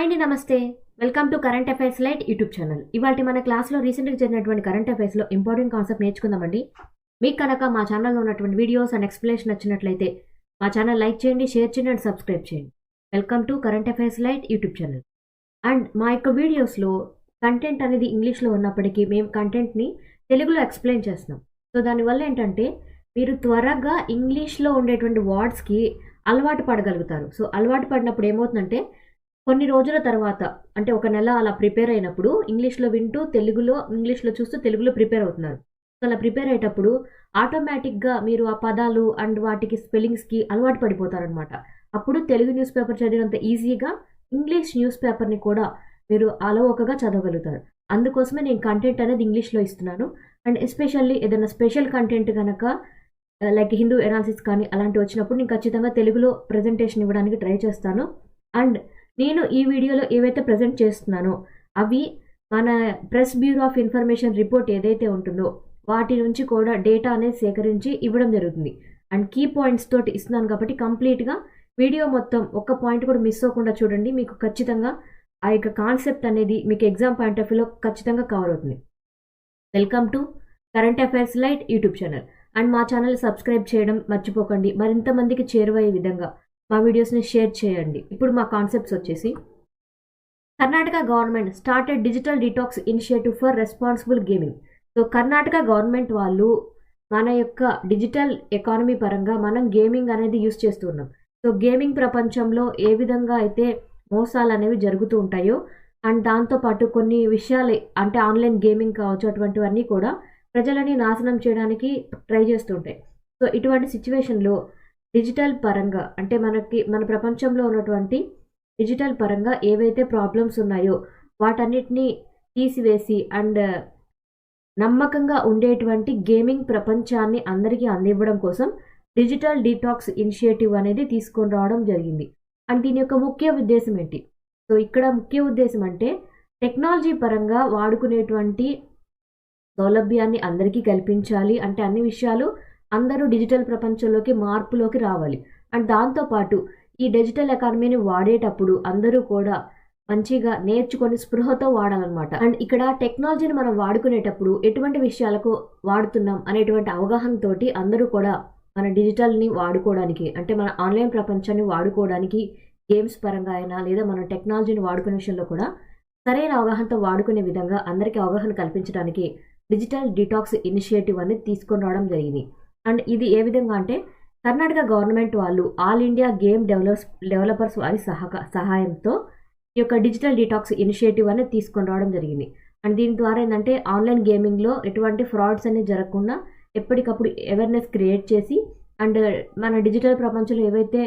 Hi అండి, నమస్తే. Welcome to current affairs light YouTube channel. ఇవాళ మన క్లాస్లో రీసెంట్గా జరిగినటువంటి కరెంట్ అఫైర్స్లో ఇంపార్టెంట్ కాన్సెప్ట్ నేర్చుకుందామండి. మీకు కనుక మా ఛానల్లో ఉన్నటువంటి వీడియోస్ అండ్ ఎక్స్ప్లెనేషన్ నచ్చినట్లయితే మా ఛానల్ లైక్ చేయండి, షేర్ చేయండి అండ్ సబ్స్క్రైబ్ చేయండి. Welcome to current affairs light YouTube channel. And మా యొక్క వీడియోస్లో కంటెంట్ అనేది ఇంగ్లీష్లో ఉన్నప్పటికీ మేము కంటెంట్ని తెలుగులో ఎక్స్ప్లెయిన్ చేస్తున్నాం. సో దానివల్ల ఏంటంటే మీరు త్వరగా ఇంగ్లీష్లో ఉండేటువంటి వర్డ్స్కి అలవాటు పడగలుగుతారు. సో అలవాటు పడినప్పుడు ఏమవుతుందంటే కొన్ని రోజుల తర్వాత అంటే ఒక నెల అలా ప్రిపేర్ అయినప్పుడు ఇంగ్లీష్లో వింటూ ఇంగ్లీష్లో చూస్తూ తెలుగులో ప్రిపేర్ అవుతున్నారు. సో అలా ప్రిపేర్ అయ్యేటప్పుడు ఆటోమేటిక్గా మీరు ఆ పదాలు అండ్ వాటికి స్పెల్లింగ్స్కి అలవాటు పడిపోతారనమాట. అప్పుడు తెలుగు న్యూస్ పేపర్ చదివినంత ఈజీగా ఇంగ్లీష్ న్యూస్ పేపర్ని కూడా మీరు అలవోకగా చదవగలుగుతారు. అందుకోసమే నేను కంటెంట్ అనేది ఇంగ్లీష్లో ఇస్తున్నాను. అండ్ ఎస్పెషల్లీ ఏదైనా స్పెషల్ కంటెంట్ కనుక లైక్ హిందూ ఎనాలిసిస్ కానీ అలాంటివి వచ్చినప్పుడు నేను ఖచ్చితంగా తెలుగులో ప్రజెంటేషన్ ఇవ్వడానికి ట్రై చేస్తాను. అండ్ నేను ఈ వీడియోలో ఏవైతే ప్రజెంట్ చేస్తున్నానో అవి మన press bureau of information report ఏదైతే ఉంటుందో వాటి నుంచి కూడా డేటా అనేది సేకరించి ఇవ్వడం జరుగుతుంది. అండ్ కీ పాయింట్స్ తోటి ఇస్తున్నాను కాబట్టి కంప్లీట్గా వీడియో మొత్తం ఒక్క పాయింట్ కూడా మిస్ అవ్వకుండా చూడండి. మీకు ఖచ్చితంగా ఆ యొక్క కాన్సెప్ట్ అనేది మీకు ఎగ్జామ్ పాయింట్ ఆఫ్ వ్యూలో ఖచ్చితంగా కవర్ అవుతుంది. Welcome to current affairs light YouTube channel. And మా ఛానల్ సబ్స్క్రైబ్ చేయడం మర్చిపోకండి. మరింత మందికి చేరువయ్యే విధంగా మా వీడియోస్ని షేర్ చేయండి. ఇప్పుడు మా కాన్సెప్ట్స్ వచ్చేసి, Karnataka government started digital detox initiative for responsible gaming. So Karnataka government వాళ్ళు మన యొక్క డిజిటల్ ఎకానమీ పరంగా మనం గేమింగ్ అనేది యూస్ చేస్తూ ఉన్నాం. సో గేమింగ్ ప్రపంచంలో ఏ విధంగా అయితే మోసాలు అనేవి జరుగుతూ ఉంటాయో అండ్ దాంతోపాటు కొన్ని విషయాలు అంటే ఆన్లైన్ గేమింగ్ కావచ్చు అటువంటివన్నీ కూడా ప్రజలని నాశనం చేయడానికి ట్రై చేస్తుంటాయి. సో ఇటువంటి సిచ్యువేషన్లో డిజిటల్ పరంగా అంటే మన ప్రపంచంలో ఉన్నటువంటి డిజిటల్ పరంగా ఏవైతే ప్రాబ్లమ్స్ ఉన్నాయో వాటన్నిటినీ తీసివేసి అండ్ నమ్మకంగా ఉండేటువంటి గేమింగ్ ప్రపంచాన్ని అందరికీ అందివ్వడం కోసం డిజిటల్ డీటాక్స్ ఇనిషియేటివ్ అనేది తీసుకొని రావడం జరిగింది. అండ్ దీని యొక్క ముఖ్య ఉద్దేశం ఏంటి? సో ఇక్కడ ముఖ్య ఉద్దేశం అంటే టెక్నాలజీ పరంగా వాడుకునేటువంటి సౌలభ్యాన్ని అందరికీ కల్పించాలి. అంటే అన్ని విషయాలు అందరూ డిజిటల్ ప్రపంచంలోకి మార్పులోకి రావాలి. అండ్ దాంతోపాటు ఈ డిజిటల్ ఎకానమీని వాడేటప్పుడు అందరూ కూడా మంచిగా నేర్చుకొని స్పృహతో వాడాలన్నమాట. అండ్ ఇక్కడ టెక్నాలజీని మనం వాడుకునేటప్పుడు ఎటువంటి విషయాలకు వాడుతున్నాం అనేటువంటి అవగాహనతోటి అందరూ కూడా మన డిజిటల్ని వాడుకోవడానికి అంటే మన ఆన్లైన్ ప్రపంచాన్ని వాడుకోవడానికి గేమ్స్ పరంగా అయినా లేదా మన టెక్నాలజీని వాడుకునే విషయంలో కూడా సరైన అవగాహనతో వాడుకునే విధంగా అందరికీ అవగాహన కల్పించడానికి డిజిటల్ డిటాక్స్ ఇనిషియేటివ్ అనేది తీసుకొని రావడం జరిగింది. అండ్ ఇది ఏ విధంగా అంటే కర్ణాటక గవర్నమెంట్ వాళ్ళు ఆల్ ఇండియా గేమ్ డెవలపర్స్ వారి సహాయంతో ఈ యొక్క డిజిటల్ డిటాక్స్ ఇనిషియేటివ్ అనేది తీసుకొని రావడం జరిగింది. అండ్ దీని ద్వారా ఏంటంటే ఆన్లైన్ గేమింగ్లో ఎటువంటి ఫ్రాడ్స్ అనేది జరగకుండా ఎప్పటికప్పుడు అవేర్నెస్ క్రియేట్ చేసి అండ్ మన డిజిటల్ ప్రపంచంలో ఏవైతే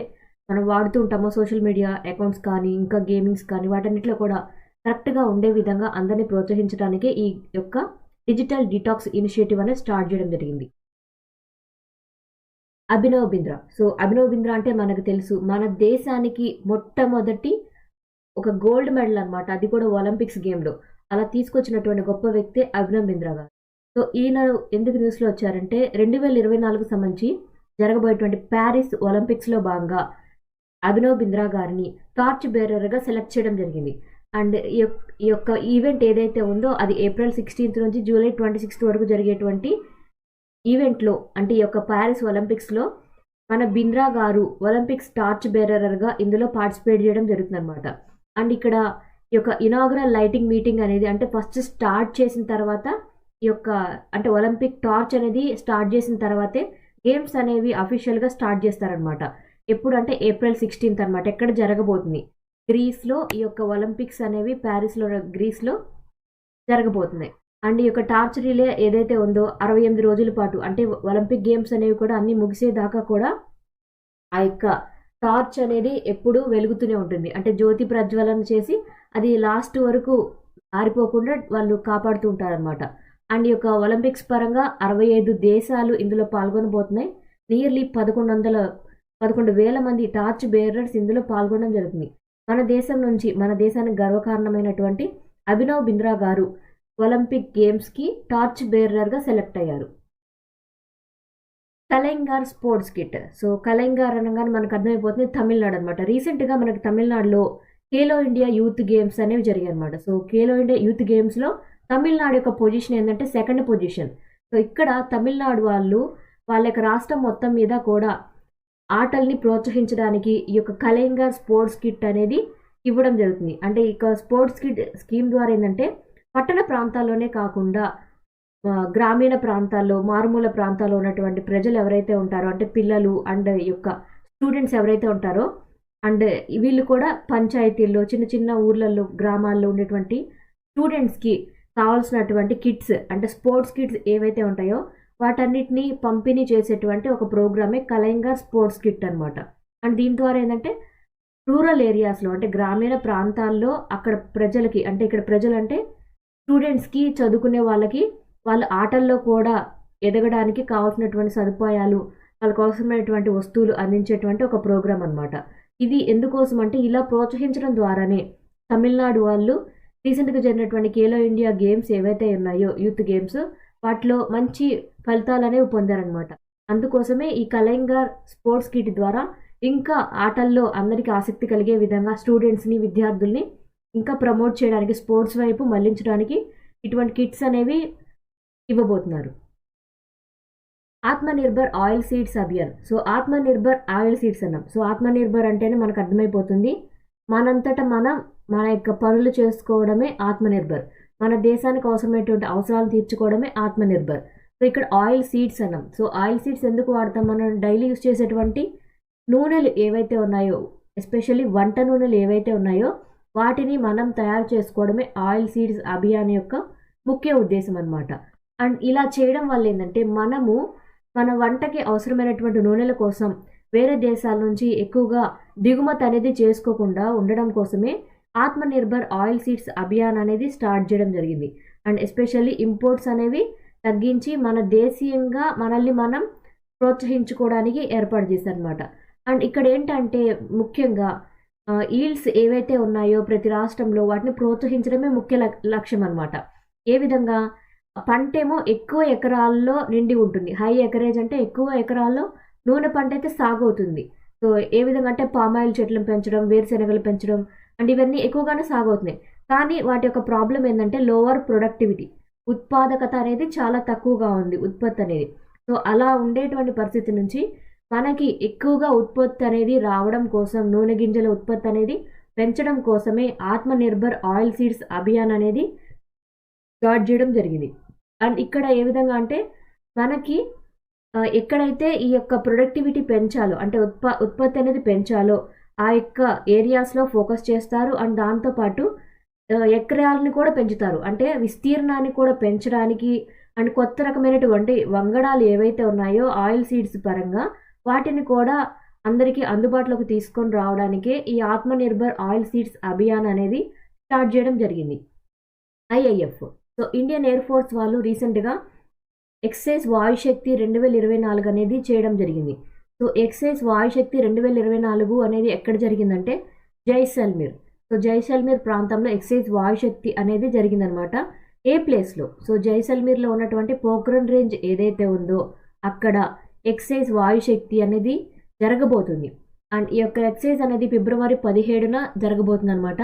మనం వాడుతూ ఉంటామో సోషల్ మీడియా అకౌంట్స్ కానీ ఇంకా గేమింగ్స్ కానీ వాటన్నిటిలో కూడా కరెక్ట్గా ఉండే విధంగా అందరినీ ప్రోత్సహించడానికే ఈ యొక్క డిజిటల్ డిటాక్స్ ఇనిషియేటివ్ అనేది స్టార్ట్ చేయడం జరిగింది. అభినవ్ బింద్రా. సో అభినవ్ బింద్రా అంటే మనకు తెలుసు మన దేశానికి మొట్టమొదటి ఒక గోల్డ్ మెడల్ అనమాట. అది కూడా ఒలింపిక్స్ గేమ్లో అలా తీసుకొచ్చినటువంటి గొప్ప వ్యక్తే అభినవ్ బింద్రా గారు. సో ఈయన ఎందుకు న్యూస్లో వచ్చారంటే 2024 సంబంధించి జరగబోయేటువంటి ప్యారిస్ ఒలింపిక్స్లో భాగంగా అభినవ్ బింద్రా గారిని టార్చ్ బేరర్గా సెలెక్ట్ చేయడం జరిగింది. అండ్ ఈ యొక్క ఈవెంట్ ఏదైతే ఉందో అది April 16 నుంచి July 26 వరకు జరిగేటువంటి ఈవెంట్లో అంటే ఈ యొక్క ప్యారిస్ ఒలింపిక్స్లో మన బింద్రా గారు ఒలింపిక్స్ టార్చ్ బేరర్గా ఇందులో పార్టిసిపేట్ చేయడం జరుగుతుంది అనమాట. అండ్ ఇక్కడ ఈ యొక్క ఇనాగ్రల్ లైటింగ్ మీటింగ్ అనేది అంటే ఫస్ట్ స్టార్ట్ చేసిన తర్వాత ఈ యొక్క అంటే ఒలింపిక్ టార్చ్ అనేది స్టార్ట్ చేసిన తర్వాతే గేమ్స్ అనేవి అఫీషియల్గా స్టార్ట్ చేస్తారనమాట. ఎప్పుడు అంటే April 16 అనమాట. ఎక్కడ జరగబోతుంది? గ్రీస్లో ఈ యొక్క ఒలింపిక్స్ అనేవి గ్రీస్లో జరగబోతున్నాయి. అండ్ ఈ యొక్క టార్చ్ రిలే ఏదైతే ఉందో 68 రోజుల పాటు అంటే ఒలింపిక్ గేమ్స్ అనేవి కూడా అన్నీ ముగిసేదాకా కూడా ఆ యొక్క టార్చ్ అనేది ఎప్పుడూ వెలుగుతూనే ఉంటుంది. అంటే జ్యోతి ప్రజ్వలన చేసి అది లాస్ట్ వరకు ఆరిపోకుండా వాళ్ళు కాపాడుతూ ఉంటారనమాట. అండ్ ఈ యొక్క ఒలింపిక్స్ పరంగా 65 దేశాలు ఇందులో పాల్గొనబోతున్నాయి. నియర్లీ 11,000 మంది టార్చ్ బేరర్స్ ఇందులో పాల్గొనడం జరుగుతుంది. మన దేశం నుంచి మన దేశానికి గర్వకారణమైనటువంటి అభినవ్ బింద్రా గారు ఒలింపిక్ గేమ్స్కి టార్చ్ బేరర్గా సెలెక్ట్ అయ్యారు. కలైంగార్ స్పోర్ట్స్ కిట్. సో కలైంగార్ అనగానే మనకు అర్థమైపోతుంది తమిళనాడు అనమాట. రీసెంట్గా మనకు తమిళనాడులో ఖేలో ఇండియా యూత్ గేమ్స్ అనేవి జరిగాయి అనమాట. సో ఖేలో ఇండియా యూత్ గేమ్స్లో తమిళనాడు యొక్క పొజిషన్ ఏంటంటే సెకండ్ పొజిషన్. సో ఇక్కడ తమిళనాడు వాళ్ళ యొక్క రాష్ట్రం మొత్తం మీద కూడా ఆటల్ని ప్రోత్సహించడానికి ఈ యొక్క కళింగర్ స్పోర్ట్స్ కిట్ అనేది ఇవ్వడం జరుగుతుంది. అంటే ఇక స్పోర్ట్స్ కిట్ స్కీమ్ ద్వారా ఏంటంటే పట్టణ ప్రాంతాల్లోనే కాకుండా గ్రామీణ ప్రాంతాల్లో, మారుమూల ప్రాంతాల్లో ఉన్నటువంటి ప్రజలు ఎవరైతే ఉంటారో, అంటే పిల్లలు అండ్ ఈ యొక్క స్టూడెంట్స్ ఎవరైతే ఉంటారో, అండ్ వీళ్ళు కూడా పంచాయతీల్లో, చిన్న చిన్న ఊర్లలో, గ్రామాల్లో ఉండేటువంటి స్టూడెంట్స్కి కావాల్సినటువంటి కిట్స్, అంటే స్పోర్ట్స్ కిట్స్ ఏవైతే ఉంటాయో వాటన్నిటిని పంపిణీ చేసేటువంటి ఒక ప్రోగ్రామే కళింగర్ స్పోర్ట్స్ కిట్ అనమాట. అండ్ దీని ద్వారా ఏంటంటే రూరల్ ఏరియాస్లో, అంటే గ్రామీణ ప్రాంతాల్లో అక్కడ ప్రజలకి, అంటే ఇక్కడ ప్రజలు అంటే స్టూడెంట్స్కి, చదువుకునే వాళ్ళకి, వాళ్ళ ఆటల్లో కూడా ఎదగడానికి కావాల్సినటువంటి సదుపాయాలు, వాళ్ళకి అవసరమైనటువంటి వస్తువులు అందించేటువంటి ఒక ప్రోగ్రామ్ అనమాట. ఇది ఎందుకోసం అంటే ఇలా ప్రోత్సహించడం ద్వారానే తమిళనాడు వాళ్ళు రీసెంట్గా జరిగినటువంటి ఖేలో ఇండియా గేమ్స్ ఏవైతే ఉన్నాయో, యూత్ గేమ్స్, వాటిలో మంచి ఫలితాలు అనేవి పొందారనమాట. అందుకోసమే ఈ కళింగర్ స్పోర్ట్స్ కిట్ ద్వారా ఇంకా ఆటల్లో అందరికీ ఆసక్తి కలిగే విధంగా స్టూడెంట్స్ని, విద్యార్థుల్ని ఇంకా ప్రమోట్ చేయడానికి, స్పోర్ట్స్ వైపు మళ్లించడానికి ఇటువంటి కిట్స్ అనేవి ఇవ్వబోతున్నారు. Atmanirbhar oil seeds Abhiyan. So Atmanirbhar oil seeds అన్నాం. సో ఆత్మనిర్భర్ అంటేనే మనకు అర్థమైపోతుంది, మనంతటా మనం మన యొక్క పనులు చేసుకోవడమే ఆత్మనిర్భర్. మన దేశానికి అవసరమైనటువంటి అవసరాలు తీర్చుకోవడమే ఆత్మనిర్భర్. సో ఇక్కడ ఆయిల్ సీడ్స్ అన్నాం. సో ఆయిల్ సీడ్స్ ఎందుకు వాడతాం? మనం డైలీ యూజ్ చేసేటువంటి నూనెలు ఏవైతే ఉన్నాయో, ఎస్పెషల్లీ వంట నూనెలు ఏవైతే ఉన్నాయో వాటిని మనం తయారు చేసుకోవడమే ఆయిల్ సీడ్స్ అభియాన్ యొక్క ముఖ్య ఉద్దేశం అనమాట. అండ్ ఇలా చేయడం వల్ల ఏంటంటే మనము మన వంటకి అవసరమైనటువంటి నూనెల కోసం వేరే దేశాల నుంచి ఎక్కువగా దిగుమతి అనేది చేసుకోకుండా ఉండడం కోసమే ఆత్మనిర్భర్ ఆయిల్ సీడ్స్ అభియాన్ అనేది స్టార్ట్ చేయడం జరిగింది. అండ్ ఎస్పెషల్లీ ఇంపోర్ట్స్ అనేవి తగ్గించి మన దేశీయంగా మనల్ని మనం ప్రోత్సహించుకోవడానికి ఏర్పాటు చేశారనమాట. అండ్ ఇక్కడ ఏంటంటే ముఖ్యంగా ఈల్డ్స్ ఏవైతే ఉన్నాయో ప్రతి రాష్ట్రంలో వాటిని ప్రోత్సహించడమే ముఖ్య లక్ష్యం అనమాట. ఏ విధంగా? పంటేమో ఎక్కువ ఎకరాల్లో నిండి ఉంటుంది. హై ఎకరేజ్ అంటే ఎక్కువ ఎకరాల్లో నూనె పంట అయితే సాగు అవుతుంది. సో ఏ విధంగా అంటే పామాయిల్ చెట్లను పెంచడం, వేరుశెనగలు పెంచడం, అండ్ ఇవన్నీ ఎక్కువగానే సాగు అవుతున్నాయి. కానీ వాటి యొక్క ప్రాబ్లం ఏంటంటే లోవర్ ప్రొడక్టివిటీ, ఉత్పాదకత అనేది చాలా తక్కువగా ఉంది, ఉత్పత్తి అనేది. సో అలా ఉండేటువంటి పరిస్థితి నుంచి మనకి ఎక్కువగా ఉత్పత్తి అనేది రావడం కోసం, నూనె గింజల ఉత్పత్తి అనేది పెంచడం కోసమే ఆత్మనిర్భర్ ఆయిల్ సీడ్స్ అభియాన్ అనేది స్టార్ట్ చేయడం జరిగింది. అండ్ ఇక్కడ ఏ విధంగా అంటే మనకి ఎక్కడైతే ఈ యొక్క ప్రొడక్టివిటీ పెంచాలో, అంటే ఉత్పత్తి అనేది పెంచాలో ఆ యొక్క ఏరియాస్లో ఫోకస్ చేస్తారు. అండ్ దాంతోపాటు ఎకరాలని కూడా పెంచుతారు, అంటే విస్తీర్ణాన్ని కూడా పెంచడానికి. అండ్ కొత్త రకమైనటువంటి వంగడాలు ఏవైతే ఉన్నాయో ఆయిల్ సీడ్స్ పరంగా వాటిని కూడా అందరికీ అందుబాటులోకి తీసుకొని రావడానికే ఈ ఆత్మనిర్భర్ ఆయిల్ సీడ్స్ అభియాన్ అనేది స్టార్ట్ చేయడం జరిగింది. IIF, so Indian air force వాళ్ళు రీసెంట్గా ఎక్సైజ్ వాయుశక్తి 2024 అనేది చేయడం జరిగింది. సో ఎక్సైజ్ వాయుశక్తి 2024 అనేది ఎక్కడ జరిగిందంటే జైసల్మీర్. సో జైసల్మీర్ ప్రాంతంలో ఎక్సైజ్ వాయుశక్తి అనేది జరిగిందనమాట. ఏ ప్లేస్లో? సో జైసల్మీర్లో ఉన్నటువంటి పోఖ్రన్ రేంజ్ ఏదైతే ఉందో అక్కడ ఎక్సైజ్ వాయుశక్తి అనేది జరగబోతుంది. అండ్ ఈ యొక్క ఎక్సైజ్ అనేది ఫిబ్రవరి 17న జరగబోతుంది అనమాట.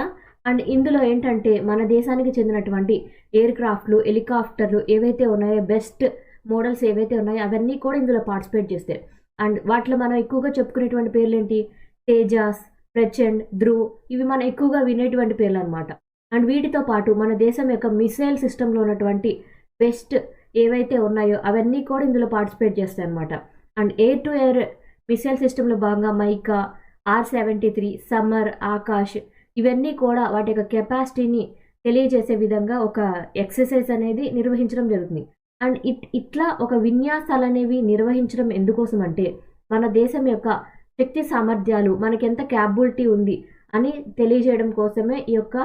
అండ్ ఇందులో ఏంటంటే మన దేశానికి చెందినటువంటి ఎయిర్ క్రాఫ్ట్లు, హెలికాప్టర్లు ఏవైతే ఉన్నాయో, బెస్ట్ మోడల్స్ ఏవైతే ఉన్నాయో అవన్నీ కూడా ఇందులో పార్టిసిపేట్ చేస్తాయి. అండ్ వాటిలో మనం ఎక్కువగా చెప్పుకునేటువంటి పేర్లు ఏంటి? తేజాస్, ప్రచండ్, ధ్రువ్, ఇవి మనం ఎక్కువగా వినేటువంటి పేర్లు అనమాట. అండ్ వీటితో పాటు మన దేశం యొక్క మిసైల్ సిస్టంలో ఉన్నటువంటి బెస్ట్ ఏవైతే ఉన్నాయో అవన్నీ కూడా ఇందులో పార్టిసిపేట్ చేస్తాయి అనమాట. And air to air missile సిస్టంలో భాగంగా మైకా, R-73, సమర్, ఆకాష్, ఇవన్నీ కూడా వాటి యొక్క కెపాసిటీని తెలియజేసే విధంగా ఒక ఎక్సర్సైజ్ అనేది నిర్వహించడం జరుగుతుంది. అండ్ ఇట్లా ఒక విన్యాసాలు అనేవి నిర్వహించడం ఎందుకోసం అంటే మన దేశం యొక్క శక్తి సామర్థ్యాలు, మనకి ఎంత క్యాపబిలిటీ ఉంది అని తెలియజేయడం కోసమే ఈ యొక్క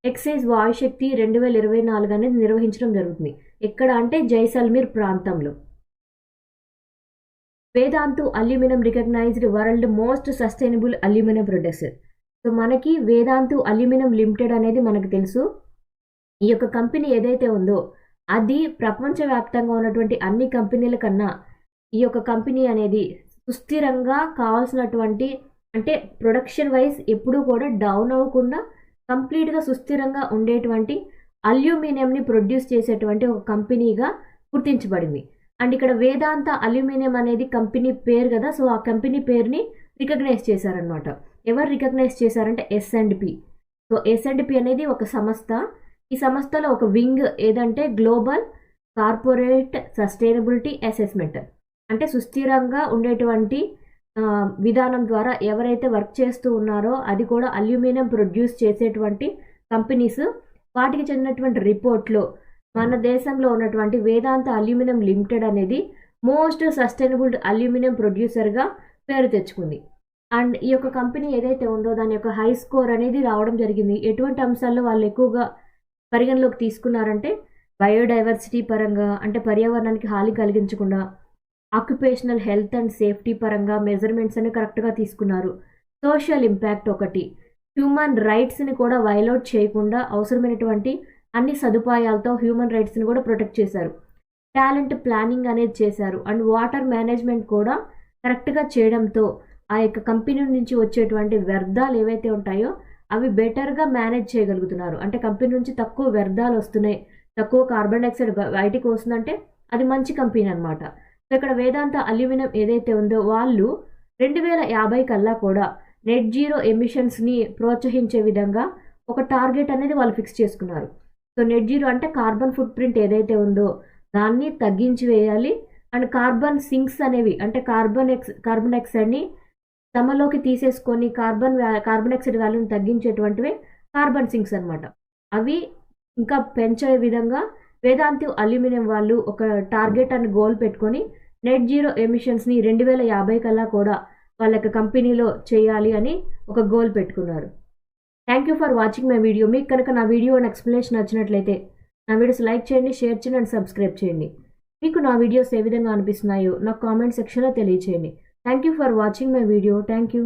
ఎక్సైజ్ వాయుశక్తి 2024 అనేది నిర్వహించడం జరుగుతుంది. ఎక్కడ అంటే జైసల్మీర్ ప్రాంతంలో. Vedanta aluminium recognised world most sustainable aluminium producer. So మనకి వేదాంతు అల్యూమినియం లిమిటెడ్ అనేది మనకు తెలుసు. ఈ యొక్క కంపెనీ ఏదైతే ఉందో అది ప్రపంచవ్యాప్తంగా ఉన్నటువంటి అన్ని కంపెనీల కన్నా ఈ యొక్క కంపెనీ అనేది సుస్థిరంగా కావాల్సినటువంటి, అంటే ప్రొడక్షన్ వైజ్ ఎప్పుడూ కూడా డౌన్ అవ్వకుండా కంప్లీట్గా సుస్థిరంగా ఉండేటువంటి అల్యూమినియంని ప్రొడ్యూస్ చేసేటువంటి ఒక కంపెనీగా గుర్తించబడింది. అండ్ ఇక్కడ వేదాంత అల్యూమినియం అనేది కంపెనీ పేరు కదా, సో ఆ కంపెనీ పేరుని రికగ్నైజ్ చేశారనమాట. ఎవరు రికగ్నైజ్ చేశారంటే S&P. సో S&P అనేది ఒక సంస్థ. ఈ సంస్థలో ఒక వింగ్ ఏదంటే గ్లోబల్ కార్పొరేట్ సస్టైనబిలిటీ అసెస్మెంట్. అంటే సుస్థిరంగా ఉండేటువంటి విధానం ద్వారా ఎవరైతే వర్క్ చేస్తూ ఉన్నారో అది కూడా అల్యూమినియం ప్రొడ్యూస్ చేసేటువంటి కంపెనీస్, వాటికి చెందినటువంటి రిపోర్ట్లో మన దేశంలో ఉన్నటువంటి వేదాంత అల్యూమినియం లిమిటెడ్ అనేది మోస్ట్ సస్టైనబుల్ అల్యూమినియం ప్రొడ్యూసర్గా పేరు తెచ్చుకుంది. అండ్ ఈ యొక్క కంపెనీ ఏదైతే ఉందో దాని యొక్క హై స్కోర్ అనేది రావడం జరిగింది. ఎటువంటి అంశాల్లో వాళ్ళు ఎక్కువగా పరిగణలోకి తీసుకున్నారంటే బయోడైవర్సిటీ పరంగా, అంటే పర్యావరణానికి హాని కలిగించకుండా, ఆక్యుపేషనల్ హెల్త్ అండ్ సేఫ్టీ పరంగా మెజర్మెంట్స్ అని కరెక్ట్గా తీసుకున్నారు. సోషల్ ఇంపాక్ట్ ఒకటి, హ్యూమన్ రైట్స్ని కూడా వైలేట్ చేయకుండా అవసరమైనటువంటి అన్ని సదుపాయాలతో హ్యూమన్ రైట్స్ని కూడా ప్రొటెక్ట్ చేశారు. టాలెంట్ ప్లానింగ్ అనేది చేశారు. అండ్ వాటర్ మేనేజ్మెంట్ కూడా కరెక్ట్గా చేయడంతో ఆ యొక్క కంపెనీ నుంచి వచ్చేటువంటి వ్యర్థాలు ఏవైతే ఉంటాయో అవి బెటర్గా మేనేజ్ చేయగలుగుతున్నారు. అంటే కంపెనీ నుంచి తక్కువ వ్యర్థాలు వస్తున్నాయి, తక్కువ కార్బన్ డైఆక్సైడ్ బయటికి వస్తుందంటే అది మంచి కంపెనీ అనమాట. సో ఇక్కడ వేదాంత అల్యూమినియం ఏదైతే ఉందో వాళ్ళు 2050 కల్లా కూడా నెట్ జీరో ఎమిషన్స్ని ప్రోత్సహించే విధంగా ఒక టార్గెట్ అనేది వాళ్ళు ఫిక్స్ చేసుకున్నారు. సో నెట్ జీరో అంటే కార్బన్ ఫుట్ ప్రింట్ ఏదైతే ఉందో దాన్ని తగ్గించి వేయాలి. అండ్ కార్బన్ సింక్స్ అనేవి అంటే కార్బన్ డైఆక్సైడ్ని తమలోకి తీసేసుకొని కార్బన్ డైఆక్సైడ్ వాల్యూని తగ్గించేటువంటివే కార్బన్ సింక్స్ అనమాట. అవి ఇంకా పెంచే విధంగా వేదాంతి అల్యూమినియం వాళ్ళు ఒక టార్గెట్ అండ్ గోల్ పెట్టుకొని నెట్ జీరో ఎమిషన్స్ని 2050 కల్లా కూడా వాళ్ళ యొక్క కంపెనీలో చేయాలి అని ఒక గోల్ పెట్టుకున్నారు. Thank you for watching my video. మీకు కనుక నా వీడియో అండ్ ఎక్స్ప్లెనేషన్ నచ్చినట్లయితే నా వీడియోస్ లైక్ చేయండి, షేర్ చేయండి అండ్ సబ్స్క్రైబ్ చేయండి. మీకు నా వీడియోస్ ఏ విధంగా అనిపిస్తున్నాయో నాకు కామెంట్ సెక్షన్లో తెలియచేయండి. Thank you for watching my video. Thank you.